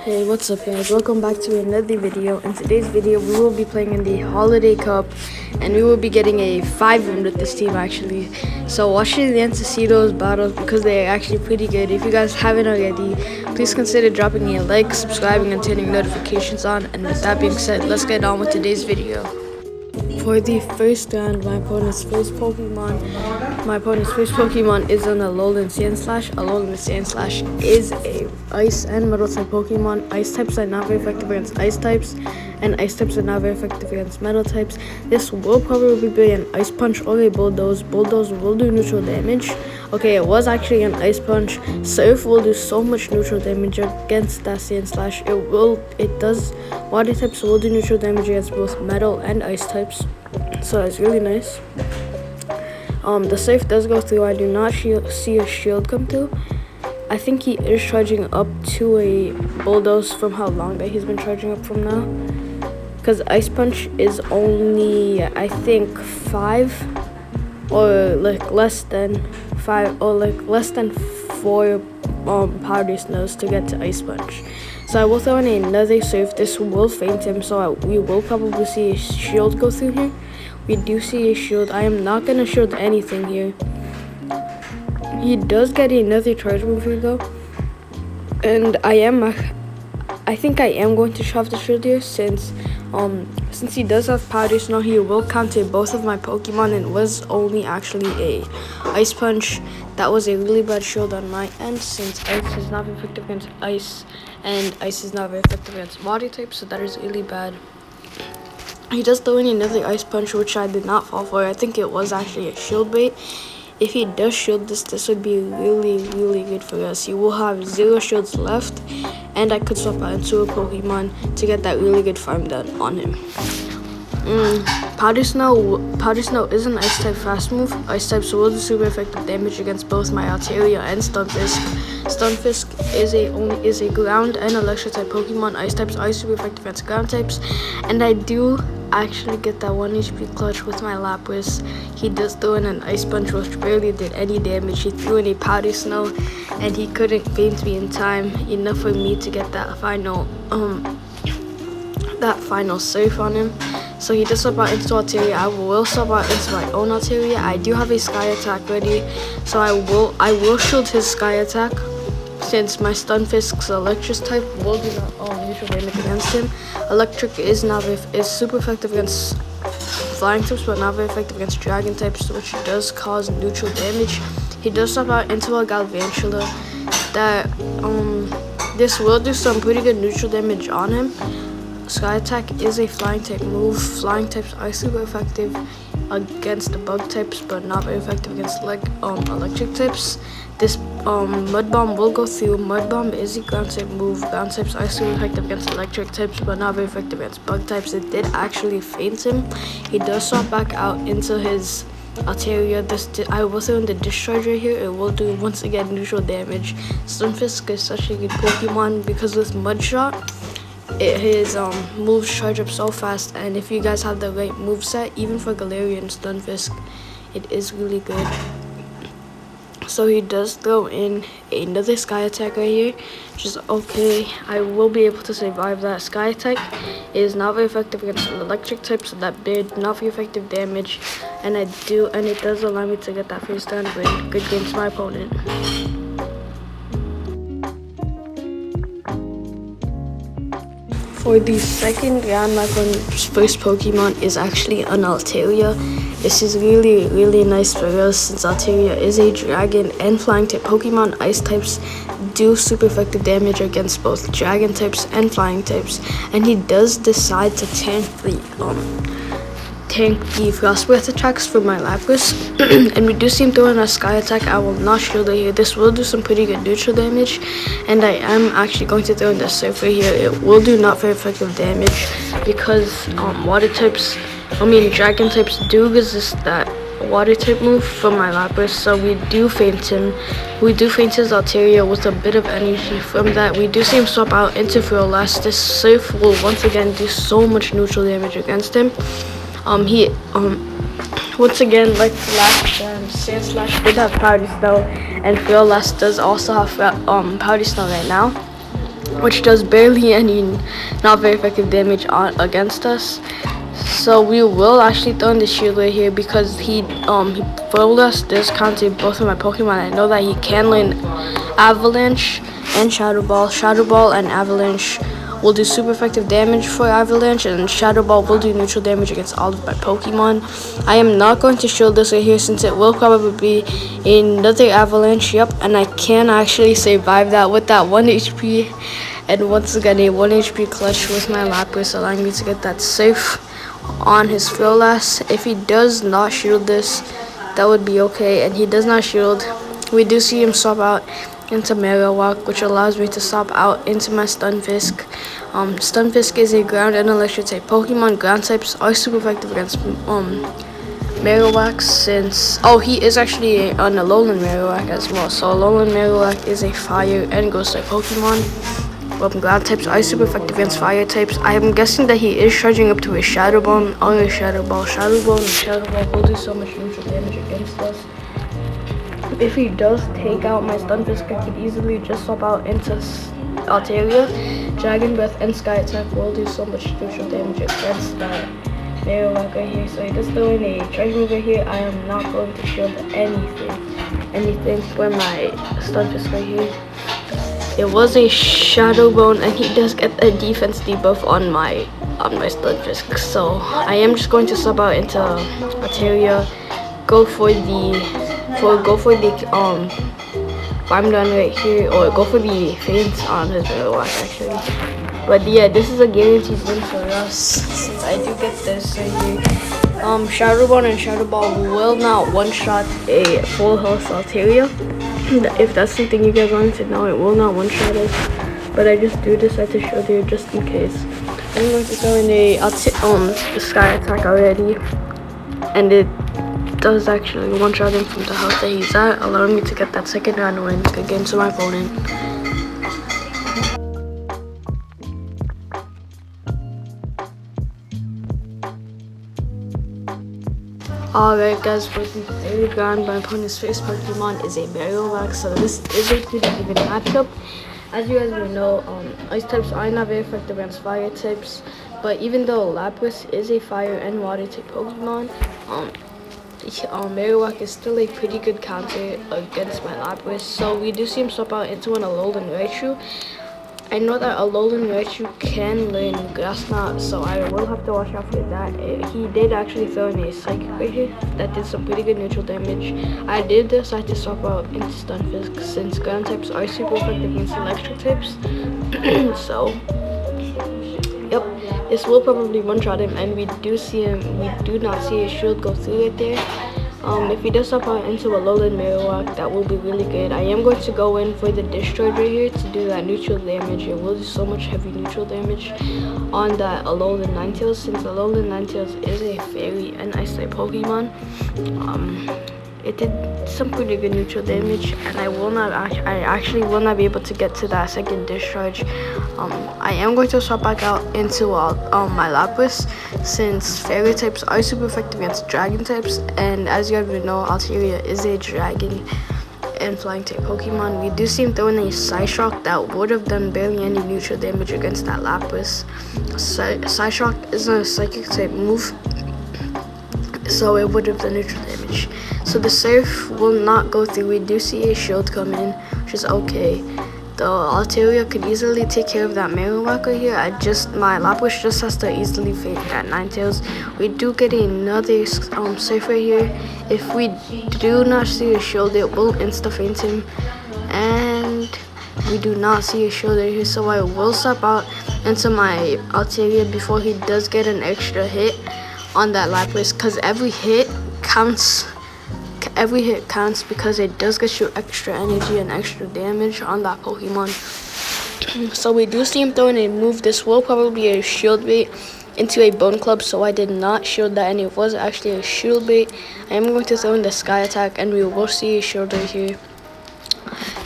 Hey, what's up guys? Welcome back to another video. In today's video, we will be playing in the Holiday Cup and we will be getting a 5-win with this team actually. So watch to the end to see those battles because they are actually pretty good. If you guys haven't already, please consider dropping a like, subscribing and turning notifications on. And with that being said, let's get on with today's video. For the first round, my opponent's first Pokemon is an Alolan Sandslash. Alolan Sandslash is a Ice and Metal type Pokemon. Ice types are not very effective against Ice types, and Ice types are not very effective against Metal types. This will probably be an Ice Punch or a Bulldoze. Bulldoze will do neutral damage. Okay, it was actually an Ice Punch. Surf will do so much neutral damage against that Sandslash. It does. Water types will do neutral damage against both Metal and Ice types. So it's really nice. The Surf does go through. I do not see a shield come through. I think he is charging up to a Bulldoze from how long that he's been charging up from now. Because Ice Punch is only, I think, 5 or like less than 5 or like less than 4 powder snows to get to Ice Punch. So I will throw in another Surf. This will feint him, so we will probably see a shield go through here. We do see a shield. I am not going to shield anything here. He does get another charge move here though. And I think I am going to shove the shield here since he does have powder snow. He will counter both of my Pokemon and was only actually a Ice Punch. That was a really bad shield on my end since Ice is not very effective against Ice and Ice is not very effective against Water types, so that is really bad. He does throw in another Ice Punch, which I did not fall for. I think it was actually a shield bait. If he does shield this would be really good for us. He will have 0 shields left, and I could swap out into a Pokemon to get that really good farm done on him. Powder Snow is an Ice type fast move. Ice types will do super effective damage against both my Altaria and Stunfisk. Stunfisk is a ground and electric type Pokemon. Ice types are super effective against ground types, and I do actually get that 1 HP clutch with my Lapras. He does throw in an Ice Punch, which barely did any damage. He threw in a Powder Snow, and he couldn't feint me in time enough for me to get that final Surf on him. So he does swap out into Altaria. I will swap out into my own Altaria. I do have a Sky Attack ready, so I will shield his Sky Attack since my Stunfisk's Electric type will do neutral damage against him. Electric is super effective against flying types, but not very effective against dragon types, which does cause neutral damage. He does swap out into a Galvantula. That this will do some pretty good neutral damage on him. Sky Attack is a flying type move. Flying types are super effective against the bug types, but not very effective against electric types. This Mud Bomb will go through. Mud Bomb is a ground type move. Ground types are super effective against electric types, but not very effective against bug types. It did actually feint him. He does swap back out into his Altaria. I will throw in the Discharger here. It will do once again neutral damage. Stunfisk is such a good Pokemon because with Mud Shot, his moves charge up so fast, and if you guys have the right moveset, even for Galarian Stunfisk, it is really good. So he does throw in another Sky Attack right here, which is okay. I will be able to survive that. Sky Attack is not very effective against electric types, so that did not very effective damage, and it does allow me to get that first round win. Good game to my opponent. For the second round, my first Pokemon is actually an Altaria. This is really nice for us since Altaria is a dragon and flying type Pokemon. Ice types do super effective damage against both dragon types and flying types, and he does decide to tank the Frost Breath attacks for my Lapras. And we do see him throwing a Sky Attack. I will not shield it here. This will do some pretty good neutral damage, and I am actually going to throw in the Surfer here. It will do not very effective damage because dragon types do resist that water type move from my Lapras, so we do feint him. We do feint his Altaria with a bit of energy from that. We do see him swap out into Ferrolas. This Surf will once again do so much neutral damage against him. Once again, like last time, Sandslash did have Powder Snow, and Ferrolas does also have Powder Snow right now. which does barely any not very effective damage against us. So we will actually throw in the shield right here because he foiled us this counter both of my Pokemon. I know that he can learn Avalanche and Shadow Ball. Shadow Ball and Avalanche will do super effective damage for Avalanche, and Shadow Ball will do neutral damage against all of my Pokemon. I am not going to shield this right here since it will probably be another Avalanche. Yep, and I can actually survive that with that 1 HP. And once again, a 1 HP clutch with my Lapras, allowing me to get that safe on his Frolas. If he does not shield this, that would be okay, and he does not shield. We do see him swap out into Marowak, which allows me to swap out into my Stunfisk. Stunfisk is a ground and electric type Pokemon. Ground types are super effective against Marowak since he is actually a Alolan Marowak as well. So Alolan Marowak is a fire and ghost type Pokemon. Ground types are super effective against fire types. I am guessing that he is charging up to a Shadow Ball or a Shadow Ball. Shadow Ball and Shadow Ball will do so much neutral damage against us. If he does take out my Stunfisk, I can easily just swap out into Altaria. Dragon Breath and Sky Attack will do so much neutral damage against that Marowak right here. So he does throw in a Charge Move right here. I am not going to shield anything for my Stunfisk right here. It was a Shadow Bone, and he does get a defense debuff on my Stunfisk. So I am just going to sub out into Altaria, go for the Farm Down right here, or go for the Faints on his Marowak actually. But yeah, this is a guaranteed win for us since I do get this right here. Shadow Ball and Shadow Ball will not one-shot a full health Altaria. If that's something you guys wanted to know, it will not one-shot us. But I just do decide to show you just in case. I'm going to throw in a Sky Attack already, and it does actually one-shot him from the health that he's at, allowing me to get that second round win against my opponent. Alright guys, for the third round, my opponent's first Pokemon is a Marowak, so this is a pretty even matchup. As you guys will know, ice types are not very effective against fire types, but even though Lapras is a fire and water type Pokemon, Marowak is still a pretty good counter against my Lapras. So we do see him swap out into an Alolan Raichu. I know that Alolan Raichu can learn Grass Knot, so I will have to watch out for that. He did actually throw in a Psychic right here that did some pretty good neutral damage. I did decide to swap out into Stunfisk since ground types are super effective against electric types. So, yep, this will probably one-shot him, and we do not see his shield go through right there. If he does swap out into a Alolan Marowak, that will be really good. I am going to go in for the Discharge right here to do that neutral damage. It will do so much heavy neutral damage on that Alolan Ninetales, since Alolan Ninetales is a fairy and ice type Pokemon. It did some pretty good neutral damage, and I actually will not be able to get to that second Discharge. I am going to swap back out into my Lapras, since fairy types are super effective against dragon types, and as you guys know, Altaria is a dragon and flying type Pokemon. We do see him throwing a Psyshock that would have done barely any neutral damage against that Lapras. Psyshock is a psychic type move, so it would have done neutral damage. So the Surf will not go through. We do see a shield come in, which is okay. The Altaria could easily take care of that Marowak right here. My Lapras just has to easily fade that Ninetales. We do get another Surf right here. If we do not see a shield, it will insta-faint him. And we do not see a shield right here, so I will swap out into my Altaria before he does get an extra hit on that Lapras, because every hit counts. Every hit counts because it does get you extra energy and extra damage on that Pokemon. So we do see him throwing a move. This will probably be a shield bait into a Bone Club, so I did not shield that, and it was actually a shield bait. I am going to throw in the Sky Attack, and we will see a shield right here.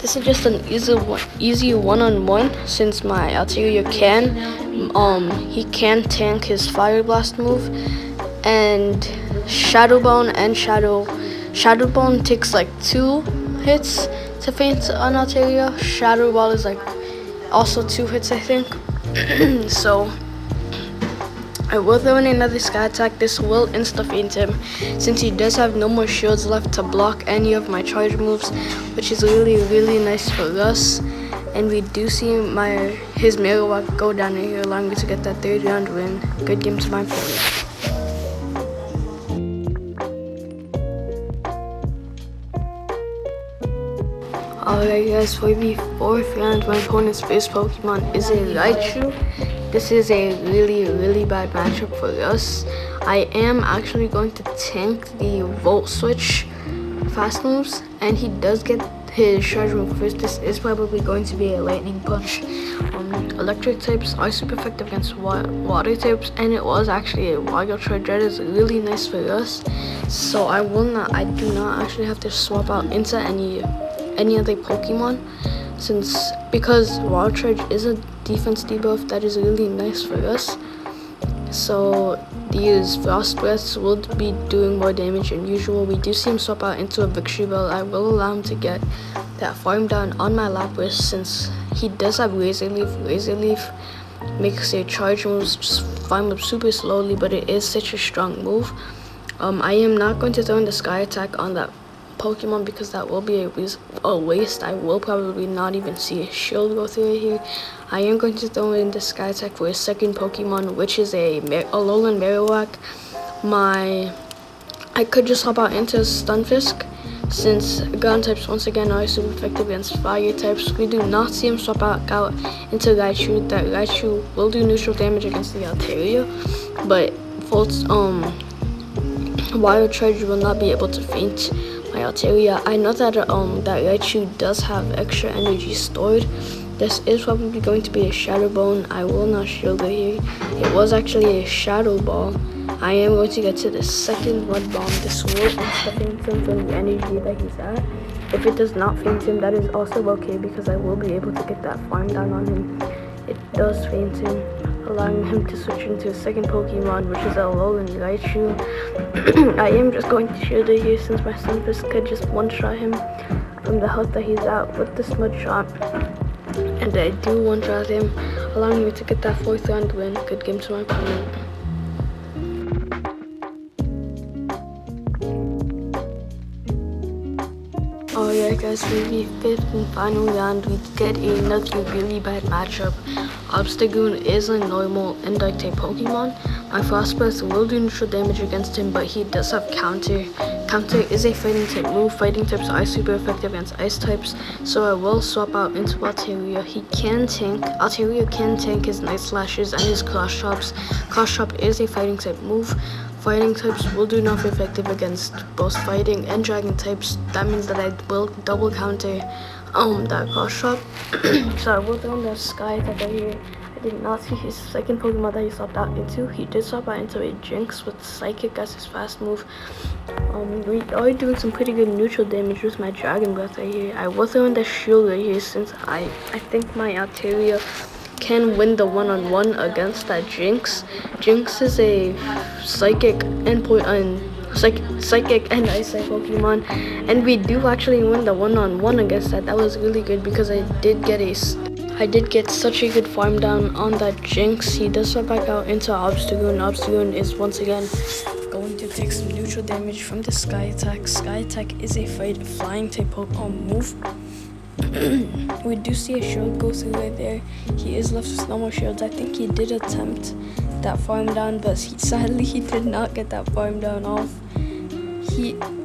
This is just an easy one-on-one, since my Altaria he can tank his Fire Blast move, and Shadow Bone and Shadow Bone takes like 2 hits to faint on Altaria. Shadow Ball is like also 2 hits, I think. So I will throw in another sky attack. This will insta-feint him, since he does have no more shields left to block any of my charge moves, which is really nice for us. And we do see his Marowak go down here, allowing me to get that 3rd round win. Good game to my opponent. Alright guys, for the 4th round, my opponent's first Pokemon is a Raichu. This is a really bad matchup for us. I am actually going to tank the Volt Switch fast moves, and he does get his charge move first. This is probably going to be a Lightning Punch. Electric types are super effective against water types, and it was actually a Wild Charge. That is really nice for us. So I do not actually have to swap out into any other Pokemon, because Wild Charge is a defense debuff that is really nice for us. So these Frost Breaths will be doing more damage than usual. We do see him swap out into a Victory Bell. I will allow him to get that farm down on my Lapras, since he does have Razor Leaf. Razor Leaf makes your charge moves just farm up super slowly, but it is such a strong move. I am not going to throw in the Sky Attack on that Pokemon, because that will be a waste. I will probably not even see a shield go through it here. I am going to throw in the Sky Attack for a second Pokemon, which is a Alolan Marowak. I could just hop out into Stunfisk, since ground types once again are super effective against fire types. We do not see him swap out into Raichu. That Raichu will do neutral damage against the Altaria, but Wild Charge will not be able to feint my Altaria. I know that that Raichu does have extra energy stored. This is probably going to be a Shadow Bone. I will not shield it here. It was actually a Shadow Ball. I am going to get to the second Mud Bomb. This will insta-feint him from the energy that he's at. If it does not feint him, that is also okay, because I will be able to get that farm down on him. It does feint him, allowing him to switch into a second Pokemon, which is a Alolan Raichu. I am just going to shield it here, since my Stunfisk could just one-shot him from the health that he's at with this Mud Shot. And I do one-shot him, allowing me to get that 4th round win. Good game to my opponent. Alright guys, for the 5th and final round, we get another really bad matchup. Obstagoon is a normal and dark type Pokemon. My Frost Breath will do neutral damage against him, but he does have Counter. Counter is a fighting type move. Fighting types are super effective against ice types, so I will swap out into Altaria. Altaria can tank his Night Slashes and his Cross Chops. Cross Chop is a fighting type move. Fighting types will do not be effective against both fighting and dragon types. That means that I will double counter that Cross Chop. So I will throw in the Sky Attack right here. I did not see his second Pokemon that he swapped out into. He did swap out into a Jinx with Psychic as his fast move. We are doing some pretty good neutral damage with my Dragon Breath right here. I will throw in the Shield right here, since I think my Altaria can win the one-on-one against that Jinx. Jinx is a Psychic and Psychic and Ice type Pokemon, and we do actually win the one-on-one against that. That was really good, because I did get such a good farm down on that Jinx. He does swap back out into Obstagoon. Obstagoon is once again going to take some neutral damage from the Sky Attack. Sky Attack is a flying type Pokemon move. We do see a shield go through right there. He is left with no more shields. I think he did attempt that farm down, but sadly he did not get that farm down off.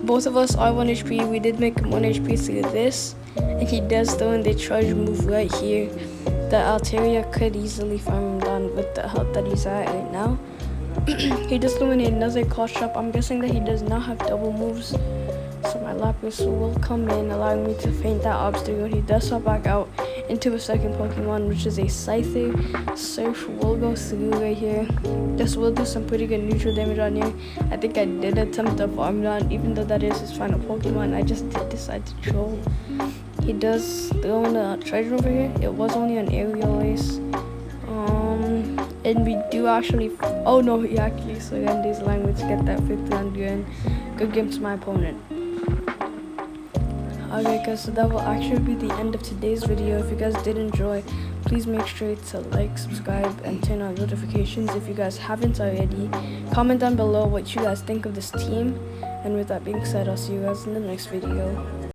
Both of us are 1 HP. We did make him 1 HP through this, and he does throw in the charge move right here. The Altaria could easily farm him down with the health that he's at right now. He does throw in another Cross Chop. I'm guessing that he does not have double moves, so my Lapras will come in, allowing me to feint that Obstacle. He does swap back out into a second Pokemon, which is a Scyther. Surf will go through right here. This will do some pretty good neutral damage on here. I think I did attempt to farm down, even though that is his final Pokemon. I just did decide to troll. He does throw in a treasure over here. It was only an aerial ace. And we do actually, oh no, he actually surrendered his language to get that 5th round in. Good game to my opponent. Okay guys, so that will actually be the end of today's video. If you guys did enjoy, please make sure to like, subscribe, and turn on notifications if you guys haven't already. Comment down below what you guys think of this team, and with that being said, I'll see you guys in the next video.